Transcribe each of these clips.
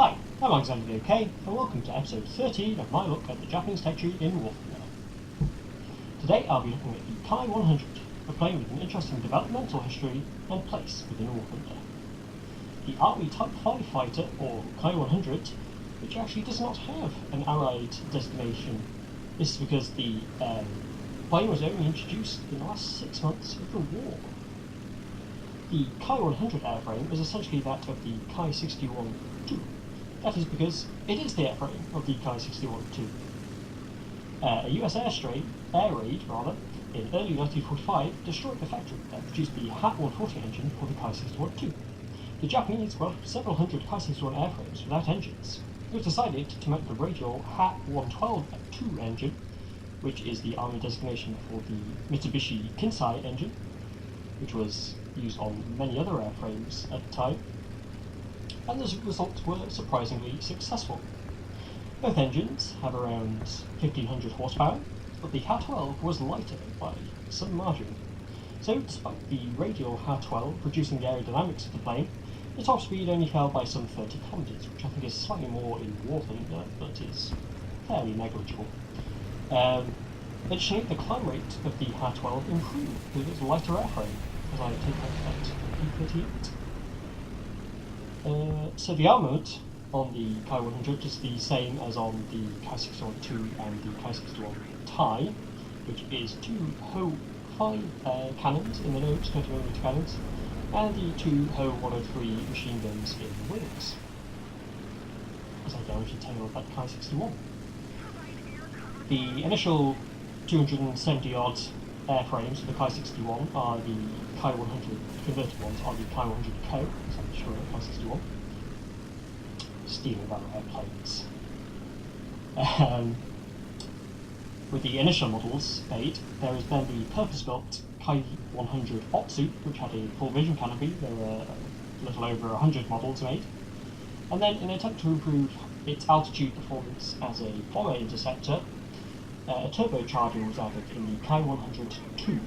Hi, I'm Alexander OK, and welcome to episode 13 of my look at the Japanese tech tree in War Thunder. Today I'll be looking at the Kai 100, a plane with an interesting developmental history and place within War Thunder. The Army Type 5 fighter, or Kai 100, which actually does not have an Allied designation. This is because the plane was only introduced in the last 6 months of the war. The Kai 100 airframe is essentially that of the Kai 61-2. That is because it is the airframe of the Kai 61-2. A US air raid in early 1945 destroyed the factory that produced the HAT 140 engine for the Kai 61-2. The Japanese were several hundred Kai 61 airframes without engines. It was decided to make the radial HAT 112-2 engine, which is the Army designation for the Mitsubishi Kinsei engine, which was used on many other airframes at the time, and the results were surprisingly successful. Both engines have around 1500 horsepower, but the HAT-12 was lighter by some margin. So despite the radial HAT-12 producing the aerodynamics of the plane, the top speed only fell by some 30 kilometers, which I think is slightly more in War Thunder, but is fairly negligible. Additionally, the climb rate of the HAT-12 improved with its lighter airframe, as I take out that P-38. So the armament on the Kai 100 is the same as on the Kai 61-2 and the Kai 61 Tai, which is two Ho-5 cannons in the nose, 20mm cannons, and the two Ho-103 machine guns in the wings, as I damaged the tail of that Kai 61. The initial 270-odd airframes for the Kai 61 are the Kai 100 converted ones are the Kai 100 Co, as I'm sure of Kai 61. Stealing other airplanes. With the initial models made, there is then the purpose-built Kai 100 Otsu, which had a full vision canopy. There were a little over 100 models made. And then, in an attempt to improve its altitude performance as a bomber interceptor, a turbocharger was added in the Kai 100-2.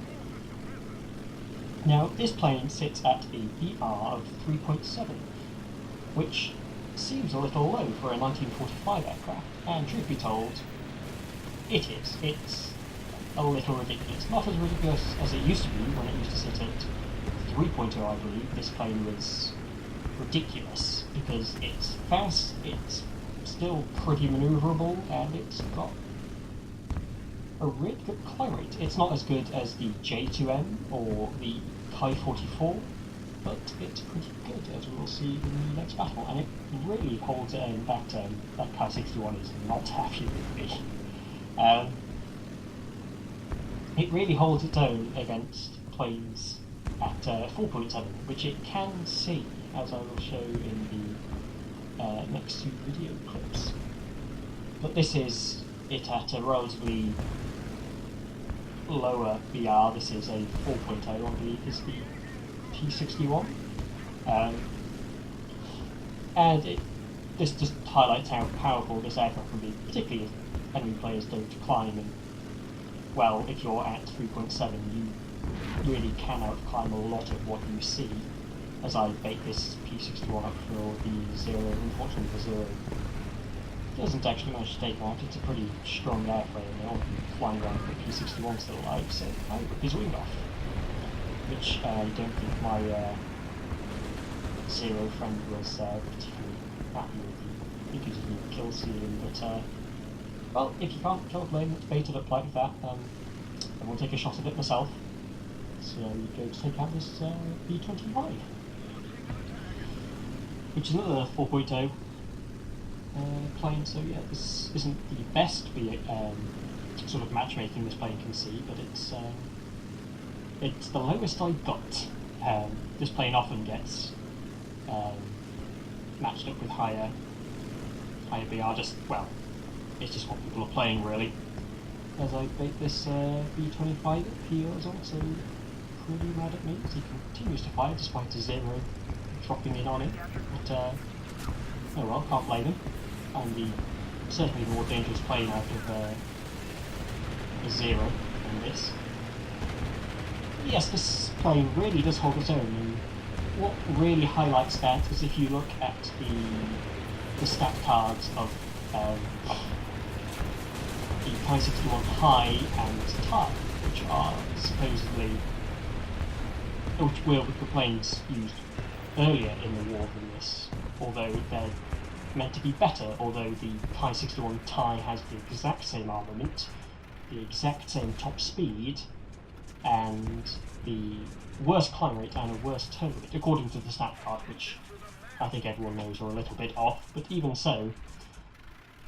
Now, this plane sits at a PR of 3.7, which seems a little low for a 1945 aircraft, and truth be told, it is. It's a little ridiculous. Not as ridiculous as it used to be when it used to sit at 3.0, I believe. This plane was ridiculous because it's fast, it's still pretty manoeuvrable, and it's got a really good climb rate. It's not as good as the J2M or the Kai 44, but it's pretty good, as we will see in the next battle, and it really holds it in. That Kai 61 is not happy with me. It really holds its own against planes at 4.7, which it can see, as I will show in the next two video clips. But this is it at a relatively lower BR. This is a 4.0, I believe, is the T61. And this just highlights how powerful this aircraft can be, particularly if enemy players don't climb. And, well, if you're at 3.7, you really can outclimb a lot of what you see. As I bait this P61 up for the Zero, unfortunately the Zero doesn't actually manage to take out. It's a pretty strong airframe, and they'll be flying around with the P61 still alive, so I rip his wing off. Which I don't think my Zero friend was particularly happy with. I think he just need kill stealing, but well, if you can't kill a plane that's baited up like that, I will take a shot at it myself. So we go to take out this B-25, which is another 4.0 plane. So yeah, this isn't the best sort of matchmaking this plane can see, but it's the lowest I got. This plane often gets matched up with higher BR. It's just what people are playing, really. As I bait this B-25, he is also pretty mad at me, as he continues to fire despite a Zero dropping in on him. But oh well, can't blame him. I'm certainly the more dangerous plane out of a Zero than this. Yes, this plane really does hold its own, and what really highlights that is if you look at the the stat cards of the Kai 61 High and Tie, which are supposedly, which were the planes used earlier in the war than this, although they're meant to be better, although the Kai 61 Tie has the exact same armament, the exact same top speed, and the worse climb rate and a worse turn rate, according to the stat card, which I think everyone knows are a little bit off, but even so,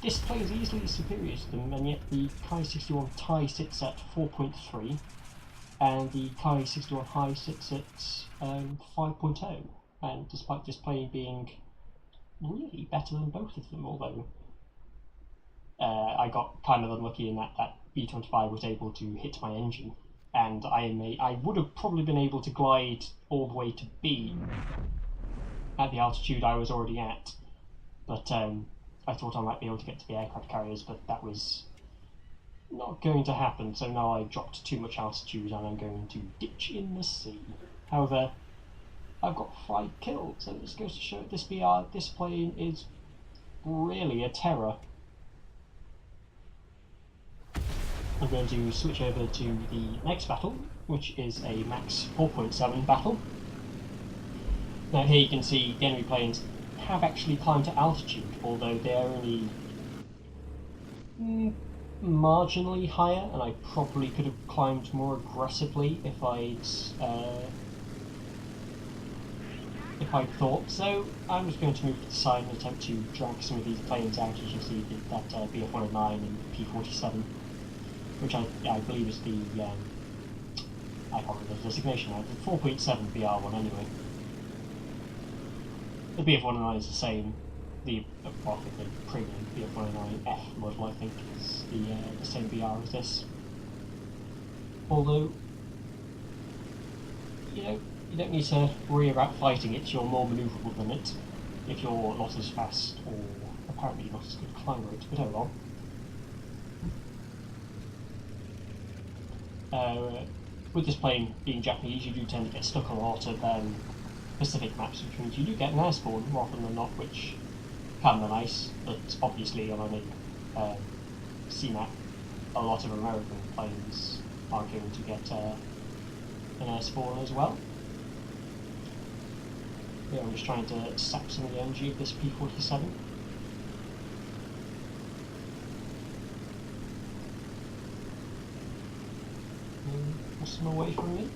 this plane is easily superior to them, and yet the Kai 61 Tie sits at 4.3, and the Kai 61 High sits at 5.0, and despite this plane being really better than both of them, although I got kind of unlucky in that B-25 was able to hit my engine, and I would have probably been able to glide all the way to B at the altitude I was already at, but I thought I might be able to get to the aircraft carriers, but that was not going to happen, so now I've dropped too much altitude and I'm going to ditch in the sea. However, I've got 5 kills, and this goes to show this plane is really a terror. I'm going to switch over to the next battle, which is a max 4.7 battle. Now here you can see the enemy planes have actually climbed to altitude, although they're only marginally higher, and I probably could have climbed more aggressively if I'd thought so. I'm just going to move to the side and attempt to drag some of these planes out. As you see, that BF-109 and P-47, which I believe is the I can't remember the designation now, the 4.7 BR1 anyway. The BF-109 is the same. The premium BF-109F model, I think, is the same BR as this. Although, you don't need to worry about fighting it. You're more manoeuvrable than it if you're not as fast or apparently not as good climb rate. But oh well. With this plane being Japanese, you do tend to get stuck on a lot of Pacific maps, which means you do get an air spawn more often than not, which can be nice, but obviously on any sea map, a lot of American planes are going to get an air spawn as well. Yeah, I'm just trying to sap some of the energy of this P-47. What's them away from me?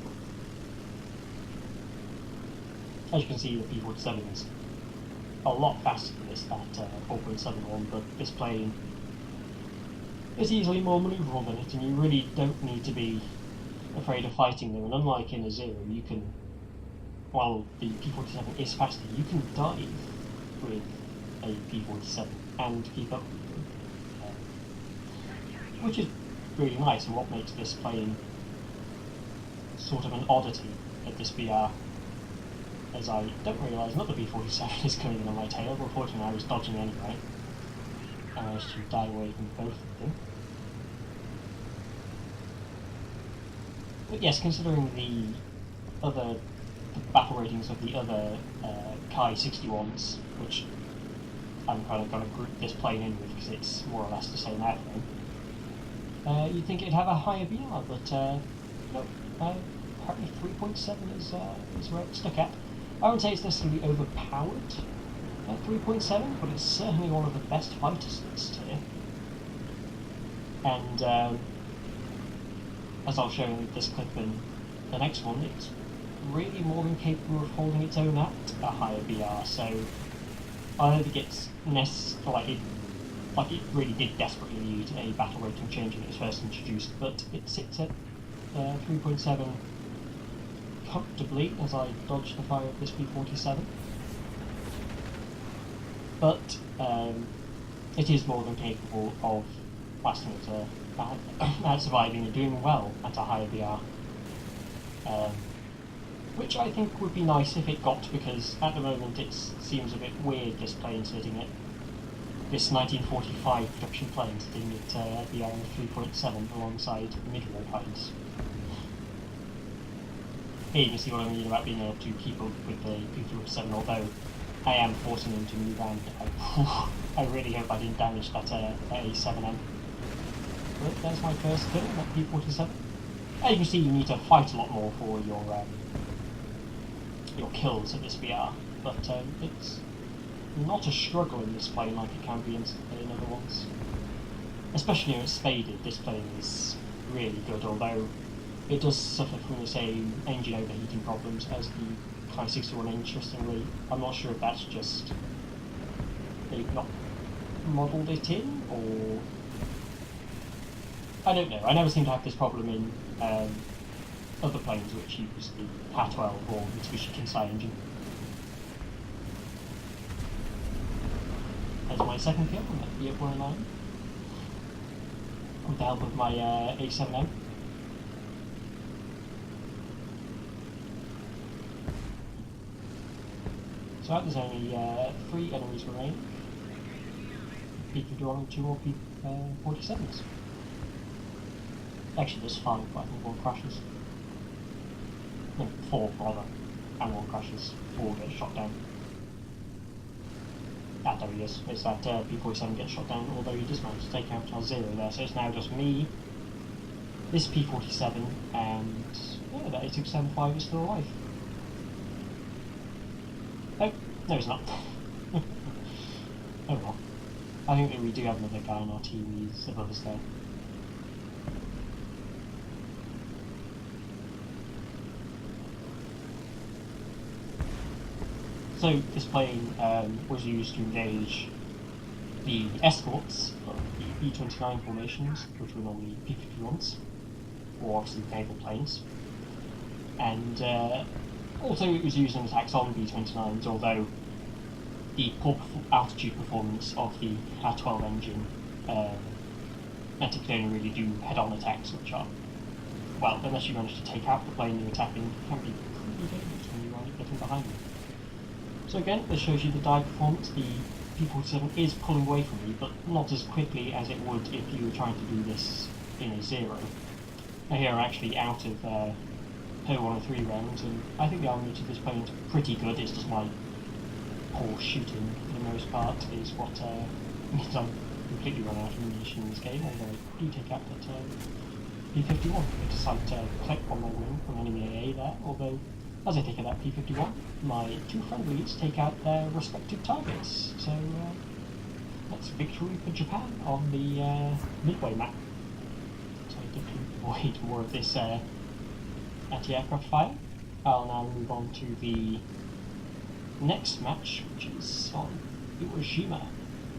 As you can see, the P-47 is a lot faster than that 4.71, but this plane is easily more manoeuvrable than it, and you really don't need to be afraid of fighting them. And unlike in a Zero, you can, while the P-47 is faster, you can dive with a P-47 and keep up with them, which is really nice, and what makes this plane sort of an oddity at this BR, as I don't realise another B-47 is coming in on my tail. Unfortunately, I was dodging anyway. I managed to die away from both of them. But yes, considering the battle ratings of the other Kai 61s, which I'm kind of going to group this plane in with because it's more or less the same airframe, you'd think it'd have a higher BR, but no, apparently 3.7 is where it's stuck at. I wouldn't say it's necessarily overpowered at 3.7, but it's certainly one of the best fighters in this tier. And as I'll show in this clip and the next one, it's really more than capable of holding its own at a higher BR, so I don't think it's necessarily like it really did desperately need a battle rating change when it was first introduced, but it sits at 3.7 comfortably as I dodge the fire of this P-47. But it is more than capable of lasting at surviving and doing well at a higher BR. Which I think would be nice if it got, because at the moment it seems a bit weird, this plane sitting at this 1945 production plane sitting at BR 3.7 alongside mid-war planes. Here you can see what I mean about being able to keep up with the P-47, although I am forcing him to move around. I really hope I didn't damage that A7M. But there's my first kill, that P47. As you can see, you need to fight a lot more for your kills at this VR, but it's not a struggle in this plane like it can be in other ones. Especially when it's spaded, this plane is really good, although it does suffer from the same engine overheating problems as the Kai 61. Interestingly, I'm not sure if that's just they've not modelled it in, or I don't know. I never seem to have this problem in other planes which use the PA-12 or Mitsubishi Kinsai engine. There's my second kill on that B109 with the help of my A7M. So there's only 3 enemies remaining. P51 and 2 more P47s. Actually there's 5, but I think 1 crashes. No, 4 rather, and 1 crashes. 4 gets shot down. Ah, there he is. It's that P47 gets shot down, although he does manage to take out our 0 there, so it's now just me, this P47, and yeah, that A275 is still alive. Oh, no he's not. Oh well. I think that we do have another guy on our team, he's above us there. So this plane was used to engage the escorts of the B-29 formations, which were normally P-51s, or obviously naval planes. And also it was used in attacks on B-29s, although the poor altitude performance of the A-12 engine meant it could only really do head-on attacks, which are, well, unless you manage to take out the plane you're attacking, can be pretty dangerous when you are getting behind them. So again, this shows you the dive performance. The P47 is pulling away from me, but not as quickly as it would if you were trying to do this in a 0. Now here I'm actually out of her 103 rounds, and I think the armament of this plane is pretty good. It's just my poor shooting, for the most part, is what means I'm completely run out of ammunition in this game, although I do take out that P51. I decide to click on my wing from enemy AA there, although as I take out that P51, my 2 friendlies take out their respective targets. So that's victory for Japan on the Midway map. So I get to avoid more of this anti-aircraft fire. I'll now move on to the next match, which is on Iwo Jima,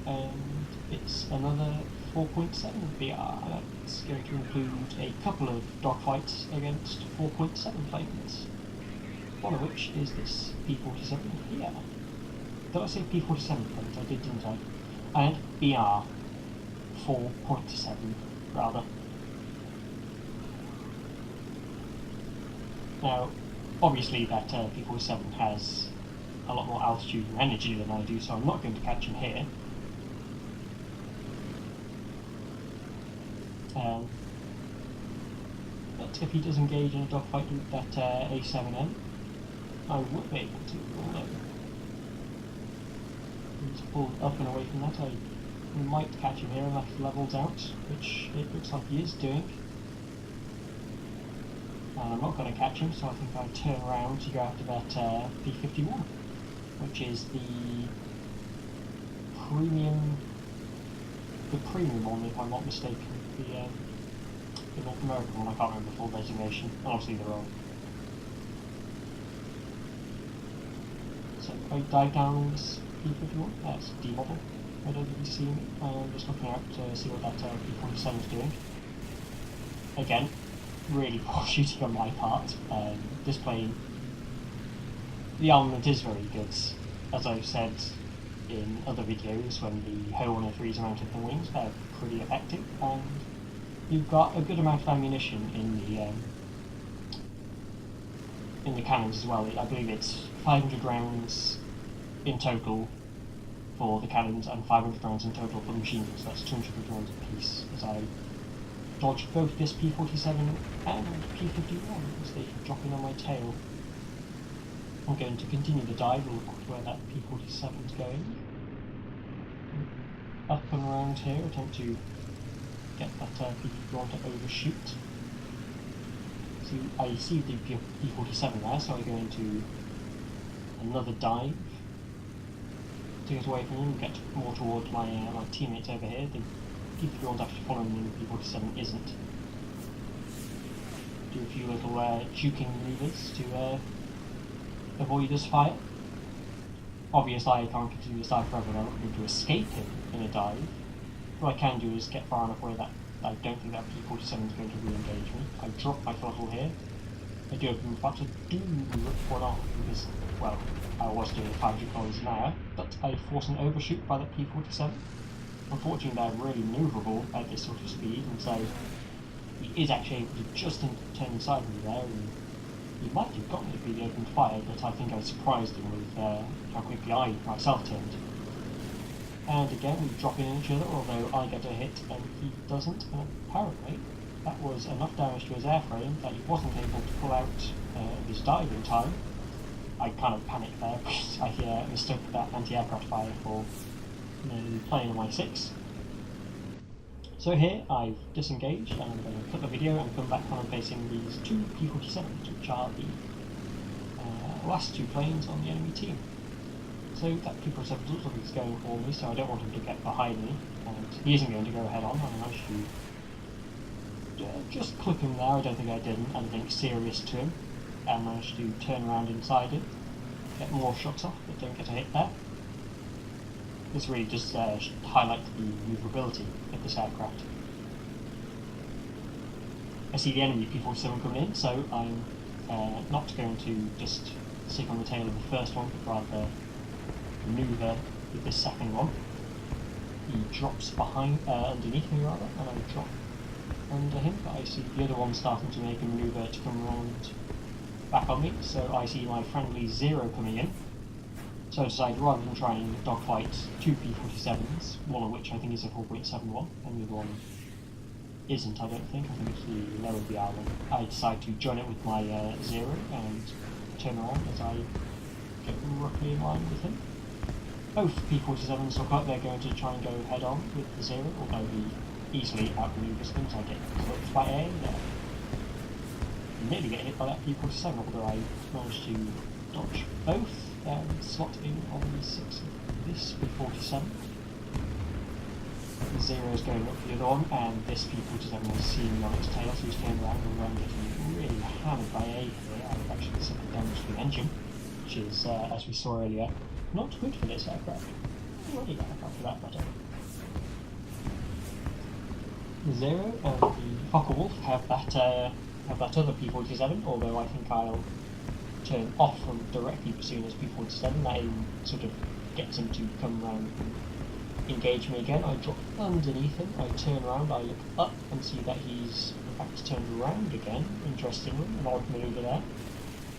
and it's another 4.7 VR. It's going to include a couple of dogfights against 4.7 planes. One of which is this P47 here. Did I say P47 planes? I did, didn't I? And BR 4.7, rather. Now, obviously that P47 has a lot more altitude and energy than I do, so I'm not going to catch him here. But if he does engage in a dogfight with that A7M, I would be able to, although he's pulled up and away from that. I might catch him here unless he levels out, which it looks like he is doing. And I'm not going to catch him, so I think I'll turn around to go after that P51, which is the premium one, if I'm not mistaken, the North American one. I can't remember the full designation, obviously they're all. So I dive down on this P51, that's D model. I don't really see me, I'm just looking out to see what that P47 is doing. Again, really poor shooting on my part. This plane, the armament is very good, as I've said in other videos when the Ho 103s are mounted on wings, they're pretty effective, and you've got a good amount of ammunition in the cannons as well. I believe it's 500 rounds in total for the cannons and 500 rounds in total for the machine guns, so that's 250 rounds a piece, as I dodged both this P47 and P51 as they drop in on my tail. I'm going to continue the dive and look where that P-47 is going. Up and around here, attempt to get that P-51 to overshoot. So I see the P-47 there, so I go into another dive to get away from him, get more towards my teammates over here. The P-51's actually following me, the P-47 isn't. Do a few little juking maneuvers to avoid his fire. Obviously I can't continue this dive forever, I'm not going to escape him in a dive. What I can do is get far enough away that I don't think that P-47 is going to re-engage me. I drop my throttle here. I do in fact do rip one off because, well, I was doing 500 kilometers an hour, but I forced an overshoot by that P-47. Unfortunately they're really manoeuvrable at this sort of speed, and so he is actually able to just turn inside me there, and he might have gotten it if he opened fire, but I think I surprised him with how quickly I myself turned. And again, we drop in each other, although I get a hit and he doesn't, and apparently that was enough damage to his airframe that he wasn't able to pull out his dive in time. I kind of panicked there because I mistook that anti-aircraft fire for playing on my 6. So here I've disengaged and I'm going to cut the video and come back when I'm facing these two P-47s, which are the last two planes on the enemy team. So that P-47 looks like he's going for me, so I don't want him to get behind me, and he isn't going to go head on. I managed to just clip him there. I don't think I did anything serious to him, and managed to turn around inside him, get more shots off, but don't get a hit there. This really just highlights the maneuverability of this aircraft. I see the enemy P-47 coming in, so I'm not going to just stick on the tail of the first one, but rather manoeuvre with this second one. He drops behind, underneath me rather, and I drop under him, but I see the other one starting to make a manoeuvre to come around back on me, so I see my friendly 0 coming in. So I decided rather than try and dogfight two P-47s, one of which I think is a 4.71, and the other one isn't, I don't think. I think it's the lower BR one. I decide to join it with my 0 and turn around as I get roughly in line with him. Both P-47s look like they're going to try and go head on with the 0, although he easily outmaneuvers them, so I get clipped by A there. Nearly get hit by that P-47, although I managed to dodge both and slot in on the 6 of this P-47. The 0 is going up for the other one, and this P-47 was seen me on its tail, so he's turned around and around getting really hammered by A here. I've actually suffered damage to the engine, which is, as we saw earlier, not good for this aircraft. Or any aircraft for that matter. The 0 and the Focke-Wulf have that other P-47, although I think I'll turn off from directly pursuing his P-47. That sort of gets him to come around and engage me again. I drop underneath him, I turn around, I look up and see that he's in fact turned around again, interestingly, an odd manoeuvre there.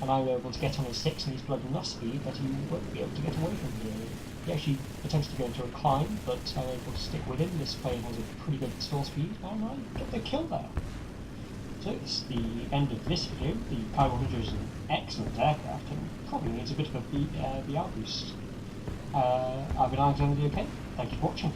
And I'm able to get on his 6 and he's blood enough speed that he won't be able to get away from me. He actually attempts to go into a climb, but I'm able to stick with him. This plane has a pretty good stall speed, and I get the kill there. So it's the end of this video. The Pi 100 is an excellent aircraft and probably needs a bit of a BR boost. I've been Alexander, okay? Thank you for watching.